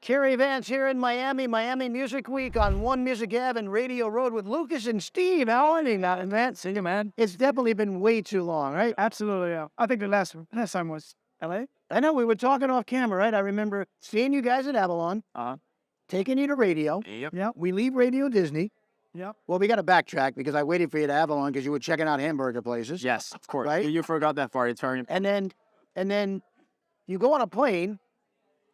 CARY VANCE here in Miami, Miami Music Week on One Music Ave and Radio Road with Lucas and Steve. How are you now, Vance? See you, man. It's definitely been way too long, right? Absolutely, yeah. I think the last time was LA. I know, we were talking off camera, right? I remember seeing you guys at Avalon, taking you to radio. Yep. Yeah. We leave Radio Disney. Yep. Well, we got to backtrack because I waited for you at Avalon because you were checking out hamburger places. Yes, of course. Right? You forgot that part. It's very And then you go on a plane,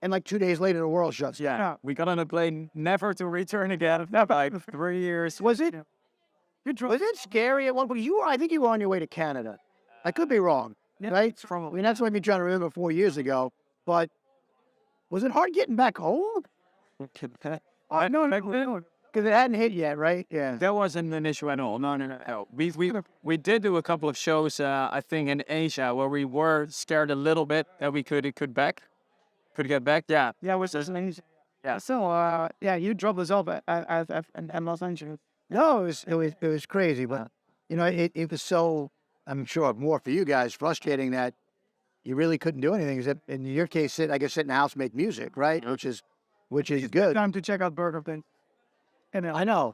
and like 2 days later, the world shuts down. yeah. We got on a plane, never to return again. Like 3 years. Was it? Yeah. Was it scary at one point? I think you were on your way to Canada. I could be wrong, Yeah, right? it's probably. I mean, that's what I'm trying to remember 4 years ago. But was it hard getting back home? No. Because it hadn't hit yet, right? Yeah. That wasn't an issue at all. No. We did do a couple of shows, I think, in Asia where we were scared a little bit that we could get back. Yeah. Yeah, it was just amazing. Yeah. So, you drove us off at Los Angeles. No, it was crazy, but it was so, I'm sure more for you guys, frustrating that you really couldn't do anything. Except in your case, sit in the house, make music, right? Which is good. Time to check out Burger King. And I know.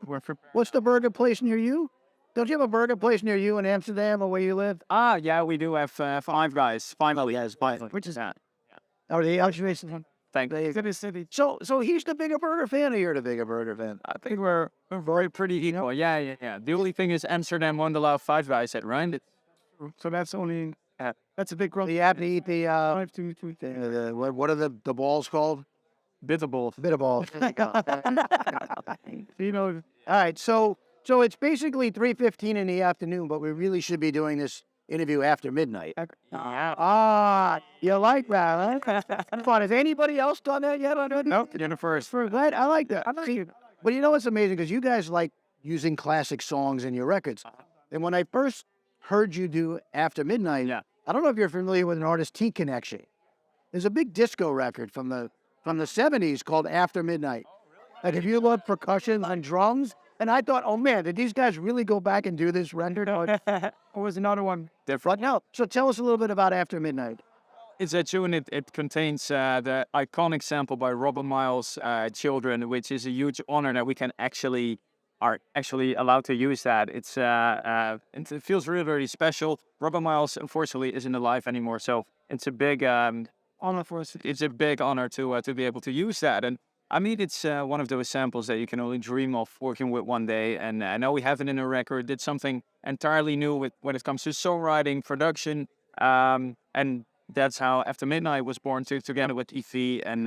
We're for. What's the burger place near you? Don't you have a burger place near you in Amsterdam or where you live? Yeah, we do have Five Guys. Which is that? Or the observation. Thank you. City City. So he's the bigger burger fan, or you're the bigger burger fan? I think we're very pretty equal. Yeah. The only thing is Amsterdam won't allow Five Guys at, right? So that's only that's a big growth. You have to eat the 5 to 2. what are the balls called? Bitterballs. Bitter balls. All right, so it's basically 3:15 in the afternoon, but we really should be doing this interview after midnight. You like that, huh? Fun. Has anybody else done that yet? No, you're the first. Right, I like that. But you know what's amazing? Because you guys like using classic songs in your records. And when I first heard you do After Midnight, I don't know if you're familiar with an artist, T Connection. There's a big disco record from the 70s called After Midnight. Like if you love percussion and drums, and I thought, oh man, did these guys really go back and do this record? Or was another one Different. No. So tell us a little bit about After Midnight. It's a tune. It contains the iconic sample by Robert Miles' "Children," which is a huge honor that we are actually allowed to use that. It feels really, really special. Robert Miles, unfortunately, isn't alive anymore, so it's a big honor for us. It's a big honor to be able to use that. And I mean, it's one of those samples that you can only dream of working with one day. And I know we have it in a record. Did something entirely new when it comes to songwriting, production, and that's how After Midnight was born together with Evie. And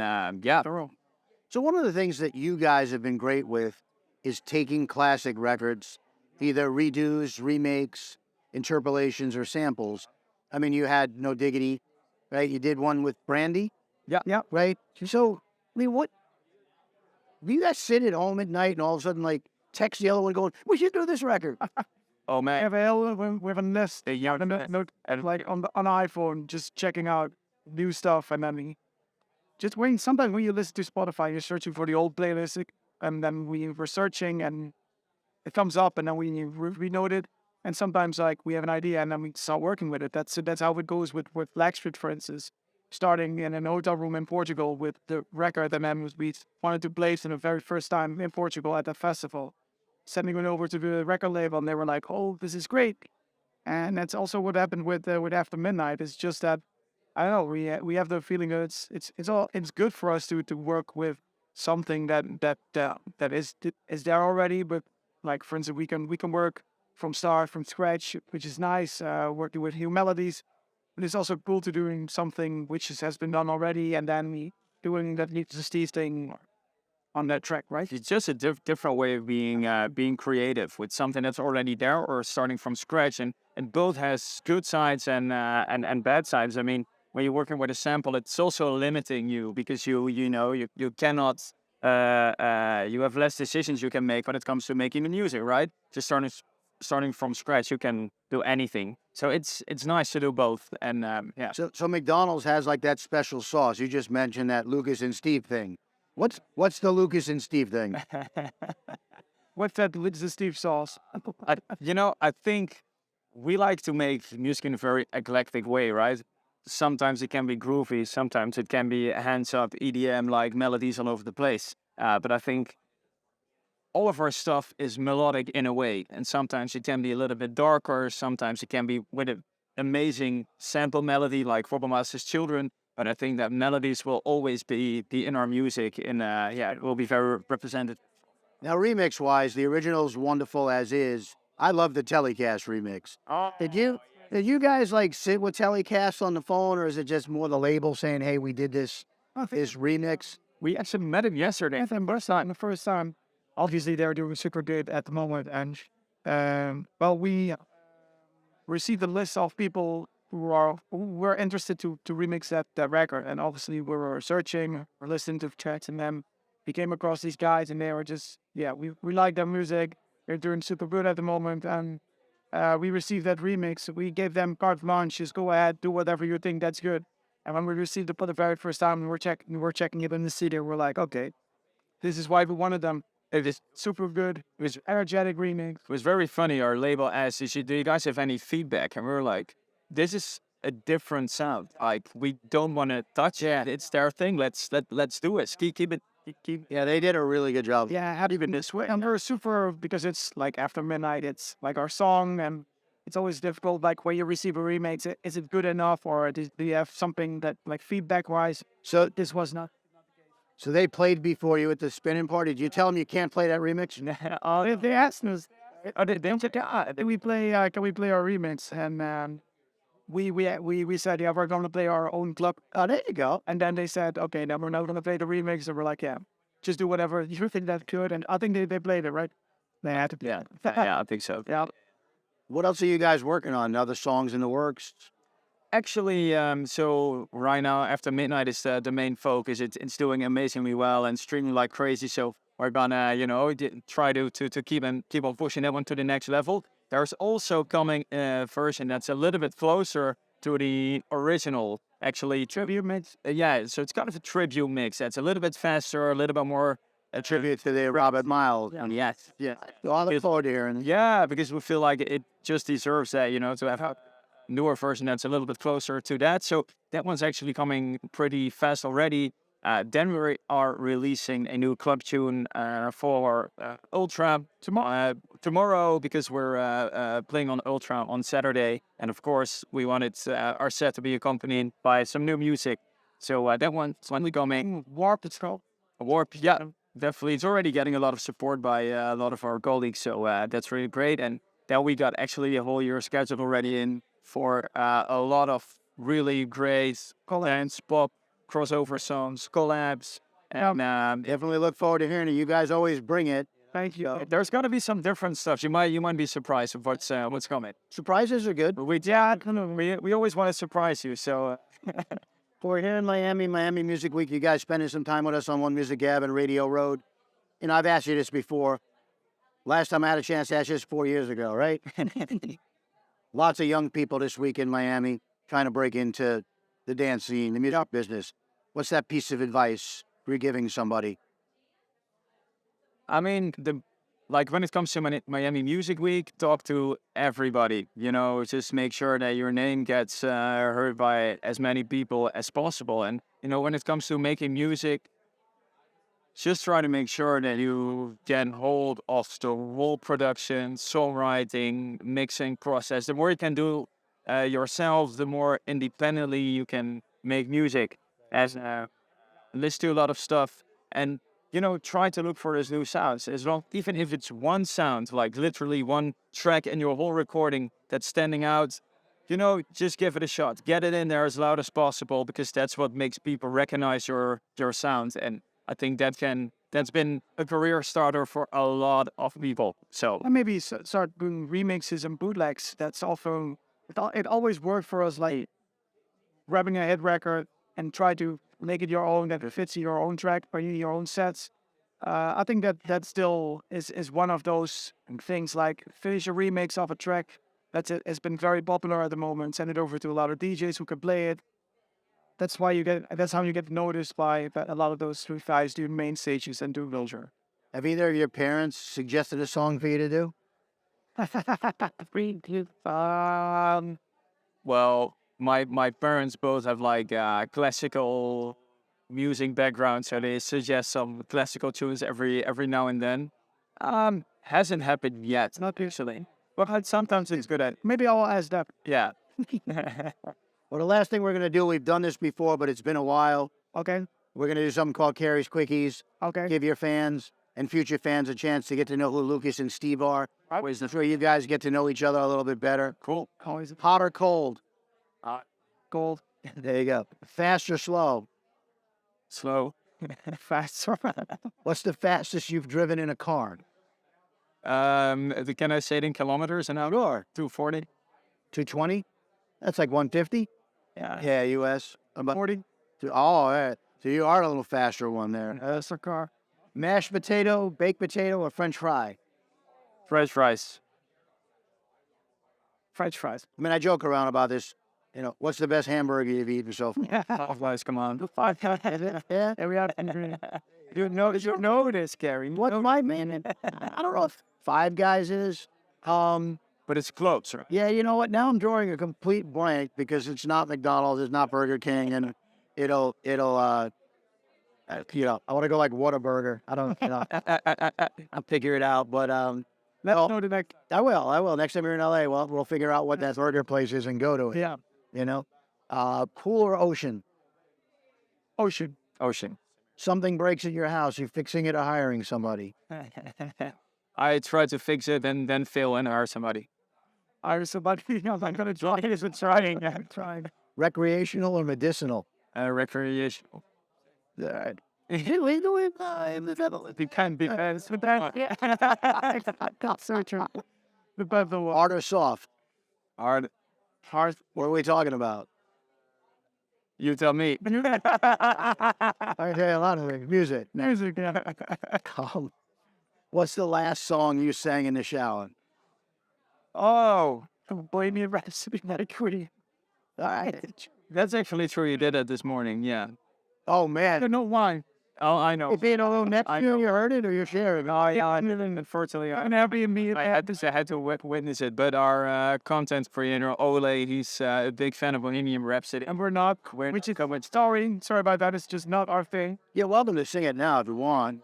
So one of the things that you guys have been great with is taking classic records, either redos, remakes, interpolations, or samples. I mean, you had No Diggity, right? You did one with Brandy. Yeah. Right? So, I mean, what? Do you guys sit at home at night and all of a sudden, like, text the other one going, we should do this record? Oh, We man. have a list. And like on iPhone, just checking out new stuff, and then just waiting. Sometimes when you listen to Spotify, you're searching for the old playlist, and then we were searching, and it comes up, and then we renote it. And sometimes like we have an idea, and then we start working with it. That's how it goes with Blackstreet, for instance. Starting in a hotel room in Portugal with the record, and then we wanted to play it for the very first time in Portugal at the festival. Sending it over to the record label, and they were like, "Oh, this is great." And that's also what happened with After Midnight. It's just that I don't know. We have the feeling that it's good for us to work with something that is there already. But like for instance, we can work from scratch, which is nice. Working with new melodies, but it's also cool to doing something which has been done already, and then we doing that Need to Steve thing on that track, right? It's just a different way of being creative with something that's already there or starting from scratch. And both has good sides and bad sides. I mean, when you're working with a sample, it's also limiting you because you cannot, you have less decisions you can make when it comes to making the music, right? Just starting from scratch, you can do anything. So it's nice to do both. And So McDonald's has like that special sauce. You just mentioned that Lucas and Steve thing. What's the Lucas and Steve thing? What's that Lucas and Steve sauce? I think we like to make music in a very eclectic way, right? sometimes it can be groovy, sometimes it can be hands-up EDM like melodies all over the place. But I think all of our stuff is melodic in a way, and sometimes it can be a little bit darker. Sometimes it can be with an amazing sample melody like Master's Children. But I think that melodies will always be in our music, and it will be very represented. Now, remix-wise, the original's wonderful as is. I love the Telecast remix. Oh, Did you guys like sit with Telecast on the phone, or is it just more the label saying, "Hey, we did this remix"? we actually met him yesterday. I think the first time. Obviously, they're doing super good at the moment, and we received a list of people who were interested to remix that record, and obviously we were searching, or listening to tracks, and then we came across these guys, and they were just we like their music. They're doing super good at the moment, and we received that remix. We gave them carte blanche. Just go ahead, do whatever you think that's good. And when we received it for the very first time, we were checking it in the studio. We're like, okay, this is why we wanted them. It is super good. It was energetic remix. It was very funny. Our label asked, "Do you guys have any feedback?" And we were like, "This is a different sound. Like, we don't want to touch it. It's their thing. Let's do it. Keep it. Yeah, they did a really good job. Yeah, even this way. And we're super, because it's like after midnight. It's like our song, and it's always difficult. Like when you receive a remix, is it good enough, or do you have something that like feedback wise? So This was not. So they played before you at the spinning party. Did you tell them you can't play that remix? They asked us, they said, can we play our remix? And we said, yeah, we're going to play our own club. Oh, there you go. And then they said, okay, now we're not going to play the remix. And we're like, yeah, just do whatever you think that's good. And I think they played it, right? They had to play it. Yeah, I think so. Yeah. What else are you guys working on? Other songs in the works? Actually, so right now after midnight is the main focus. It's doing amazingly well and streaming like crazy. So we're gonna, try to keep on pushing that one to the next level. There's also coming a version that's a little bit closer to the original. Actually, Tribute mix. Yeah, so it's kind of a tribute mix. That's a little bit faster, a little bit more. A tribute to the Robert Miles. Yes. Yeah. So I look forward to hearing it. Yeah, because we feel like it just deserves that, to have a newer version that's a little bit closer to that. So that one's actually coming pretty fast already. Then we are releasing a new club tune for Ultra tomorrow, because we're playing on Ultra on Saturday. And of course, we wanted our set to be accompanied by some new music. So that one's finally coming. Warp, it's called. Warp, yeah, definitely. It's already getting a lot of support by a lot of our colleagues. So that's really great. And then we got actually a whole year scheduled already in for a lot of really great dance, pop, crossover songs, collabs. And Definitely look forward to hearing it. You guys always bring it. Thank you. There's gonna be some different stuff. You might be surprised of what's coming. Surprises are good. But we always want to surprise you. So We're here in Miami Music Week. You guys spending some time with us on One Music Gab and Radio Road. I've asked you this before. Last time I had a chance to ask you this 4 years ago, right? Lots of young people this week in Miami trying to break into the dance scene, the music business. What's that piece of advice you're giving somebody? I mean, when it comes to Miami Music Week, talk to everybody. Just make sure that your name gets heard by as many people as possible. And when it comes to making music, just try to make sure that you get hold of the whole production, songwriting, mixing process. The more you can do yourself, the more independently you can make music. Listen to a lot of stuff and try to look for those new sounds. Even if it's one sound, like literally one track in your whole recording that's standing out, just give it a shot. Get it in there as loud as possible, because that's what makes people recognize your sound. And I think that's been a career starter for a lot of people. So And maybe start doing remixes and bootlegs. That's also, it always worked for us, like grabbing a hit record and try to make it your own, that fits your own track or your own sets. I think that still is one of those things, like finish a remix of a track. It's been very popular at the moment. Send it over to a lot of DJs who can play it. That's how you get noticed by a lot of those guys do main stages and do Vulture. Have either of your parents suggested a song for you to do? Well, my parents both have like classical music background, so they suggest some classical tunes every now and then. Hasn't happened yet, not usually, but sometimes it's good at. Maybe I'll ask that. Yeah. Well, the last thing we're going to do, we've done this before, but it's been a while. Okay. We're going to do something called Cary's Quickies. Okay. Give your fans and future fans a chance to get to know who Lucas and Steve are. Right. Ways to you guys get to know each other a little bit better. Cool. Always Hot or cold? gold. There you go. Fast or slow? Slow. Fast. What's the fastest you've driven in a car? Can I say it in kilometers an hour? Sure. 240. 220? That's like 150? Yeah. Yeah, U.S. About 40. Oh, all right. So you are a little faster one there. That's a car. Mashed potato, baked potato, or French fry? French fries. French fries. I mean, I joke around about this. You know, what's the best hamburger you've eaten so far? Fries, come on. Yeah. And we have you know this, Gary. What's my man? I don't know if Five Guys is. But it's close, right? Yeah, you know what? Now I'm drawing a complete blank because it's not McDonald's, it's not Burger King, and it'll you know, I want to go like Whataburger. I don't, you know, I'll figure it out. But Let's well, know the next. I will. Next time you're in LA, well, we'll figure out what that burger place is and go to it. Yeah. You know, pool or ocean? Ocean. Ocean. Something breaks in your house, you're fixing it or hiring somebody. I try to fix it and then fail and hire somebody. I was about to, I'm going to try it. I'm trying. I'm trying. Recreational or medicinal? Recreational. All right. It can be. That's what that. Yeah. So true. But the Hard or soft? Hard. hard. What are we talking about? You tell me. I can tell you a lot of things. Music. Music. Yeah. What's the last song you sang in the shower? Oh, Blame me, recipe, medicated. All right. that's actually true. You did it this morning. Yeah. Oh, I man. don't know why. Oh, I know. If you know next I year know. you heard it or you're sharing it? Oh, yeah. Unfortunately, I'm happy me. I had to witness it. But our content creator Ole, he's a big fan of Bohemian Rhapsody. And we're not. Which is sorry about that. It's just not our thing. You're welcome to sing it now if you want.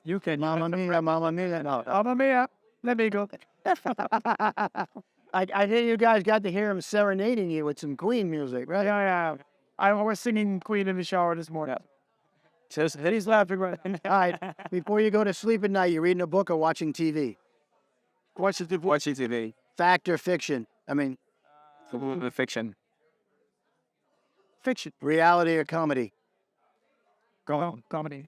You can. Mamma mia, mamma mia. No. Mamma mia. Let me go. I hear you guys got to hear him serenading you with some Queen music, right? Yeah. I was singing Queen in the shower this morning. Just He's laughing right All right. Before you go to sleep at night, you're reading a book or watching TV? watching TV. Fact or fiction? I mean, The fiction. Fiction. reality or comedy? Comedy.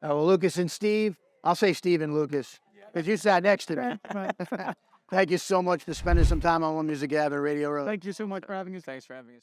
Well, Lucas and Steve. I'll say Steve and Lucas because you sat next to me. Thank you so much for spending some time on One Music Gathering Radio Row. Thank you so much for having us. Thanks for having us.